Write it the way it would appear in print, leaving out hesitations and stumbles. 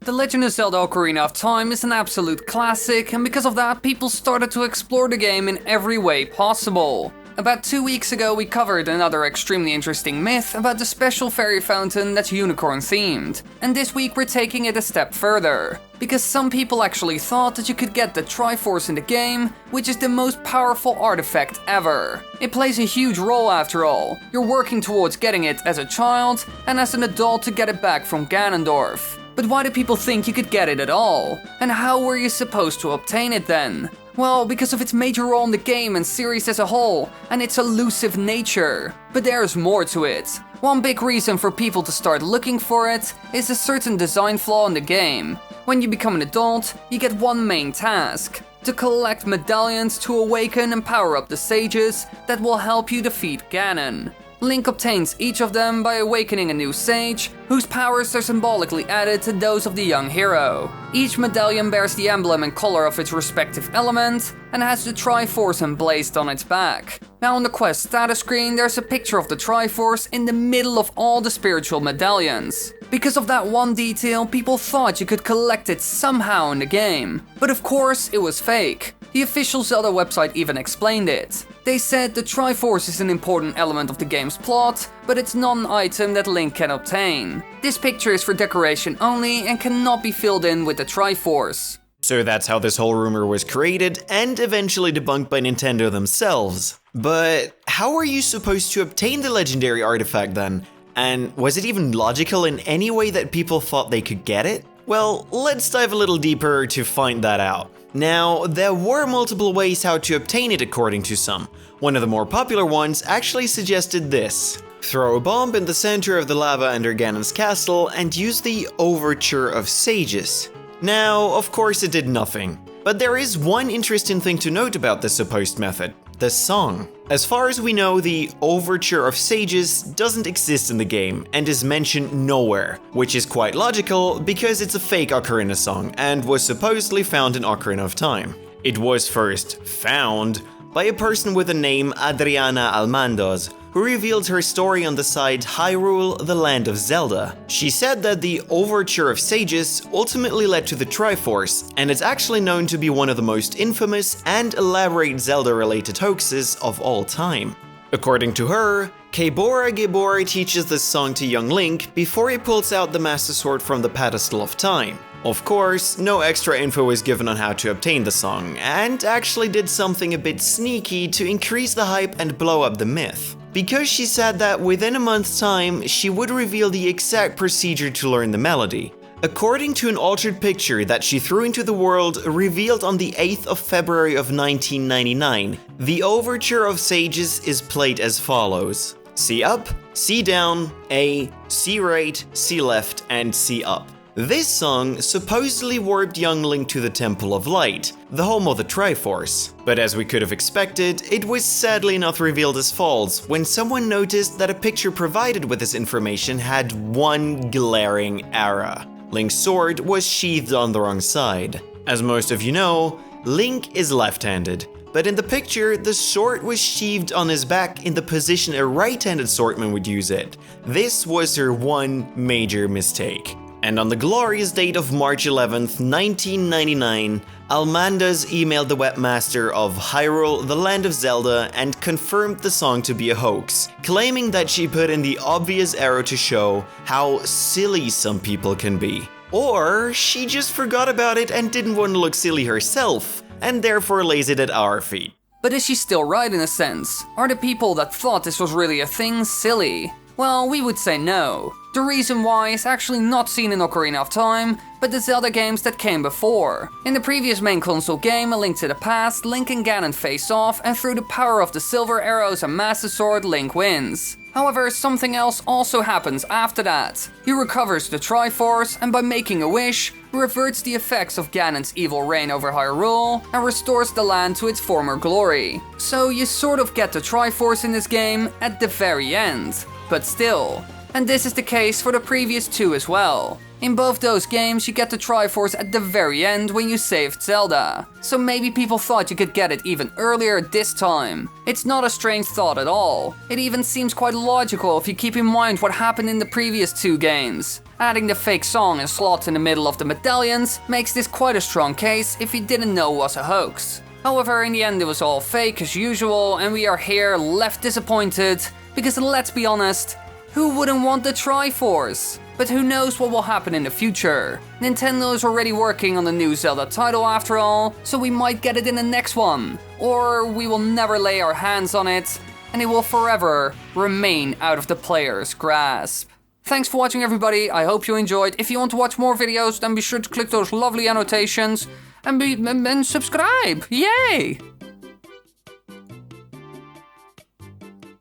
The Legend of Zelda Ocarina of Time is an absolute classic, and because of that, people started to explore the game in every way possible. About 2 weeks ago, we covered another extremely interesting myth about the special fairy fountain that's unicorn themed. And this week we're taking it a step further. Because some people actually thought that you could get the Triforce in the game, which is the most powerful artifact ever. It plays a huge role after all. You're working towards getting it as a child, and as an adult to get it back from Ganondorf. But why do people think you could get it at all? And how were you supposed to obtain it then? Well, because of its major role in the game and series as a whole, and its elusive nature. But there's more to it. One big reason for people to start looking for it is a certain design flaw in the game. When you become an adult, you get one main task: to collect medallions to awaken and power up the sages that will help you defeat Ganon. Link obtains each of them by awakening a new sage, whose powers are symbolically added to those of the young hero. Each medallion bears the emblem and color of its respective element, and has the Triforce emblazed on its back. Now on the quest status screen, there's a picture of the Triforce in the middle of all the spiritual medallions. Because of that one detail, people thought you could collect it somehow in the game. But of course, it was fake. The official Zelda website even explained it. They said the Triforce is an important element of the game's plot, but it's not an item that Link can obtain. This picture is for decoration only and cannot be filled in with the Triforce. So that's how this whole rumor was created and eventually debunked by Nintendo themselves. But how were you supposed to obtain the legendary artifact then? And was it even logical in any way that people thought they could get it? Well, let's dive a little deeper to find that out. Now, there were multiple ways how to obtain it according to some. One of the more popular ones actually suggested this. Throw a bomb in the center of the lava under Ganon's castle and use the Overture of Sages. Now, of course it did nothing. But there is one interesting thing to note about this supposed method: the song. As far as we know, the Overture of Sages doesn't exist in the game and is mentioned nowhere, which is quite logical because it's a fake Ocarina song and was supposedly found in Ocarina of Time. It was first found by a person with the name Adriana Almandoz, who revealed her story on the site Hyrule, the Land of Zelda. She said that the Overture of Sages ultimately led to the Triforce, and it's actually known to be one of the most infamous and elaborate Zelda-related hoaxes of all time. According to her, Keibora Gebora teaches this song to young Link before he pulls out the Master Sword from the pedestal of time. Of course, no extra info was given on how to obtain the song, and actually did something a bit sneaky to increase the hype and blow up the myth. Because she said that within a month's time, she would reveal the exact procedure to learn the melody. According to an altered picture that she threw into the world revealed on the 8th of February of 1999, the Overture of Sages is played as follows: C up, C down, A, C right, C left, and C up. This song supposedly warped young Link to the Temple of Light, the home of the Triforce. But as we could have expected, it was sadly not revealed as false when someone noticed that a picture provided with this information had one glaring error. Link's sword was sheathed on the wrong side. As most of you know, Link is left-handed, but in the picture, the sword was sheathed on his back in the position a right-handed swordman would use it. This was her one major mistake. And on the glorious date of March 11th, 1999, Almandoz emailed the webmaster of Hyrule, the Land of Zelda, and confirmed the song to be a hoax, claiming that she put in the obvious error to show how silly some people can be. Or she just forgot about it and didn't want to look silly herself, and therefore lays it at our feet. But is she still right in a sense? Are the people that thought this was really a thing silly? Well, we would say no. The reason why is actually not seen in Ocarina of Time, but the Zelda games that came before. In the previous main console game, A Link to the Past, Link and Ganon face off, and through the power of the Silver Arrows and Master Sword, Link wins. However, something else also happens after that. He recovers the Triforce, and by making a wish, reverts the effects of Ganon's evil reign over Hyrule, and restores the land to its former glory. So you sort of get the Triforce in this game at the very end. But still, And this is the case for the previous two as well. In both those games, you get the Triforce at the very end when you saved Zelda. So maybe people thought you could get it even earlier this time. It's not a strange thought at all. It even seems quite logical if you keep in mind what happened in the previous two games. Adding the fake song and slot in the middle of the medallions makes this quite a strong case if you didn't know it was a hoax. However, in the end it was all fake as usual, and we are here left disappointed, because let's be honest, who wouldn't want the Triforce? But who knows what will happen in the future. Nintendo is already working on the new Zelda title after all, so we might get it in the next one. Or we will never lay our hands on it, and it will forever remain out of the player's grasp. Thanks for watching, everybody. I hope you enjoyed. If you want to watch more videos, then be sure to click those lovely annotations and subscribe. Yay!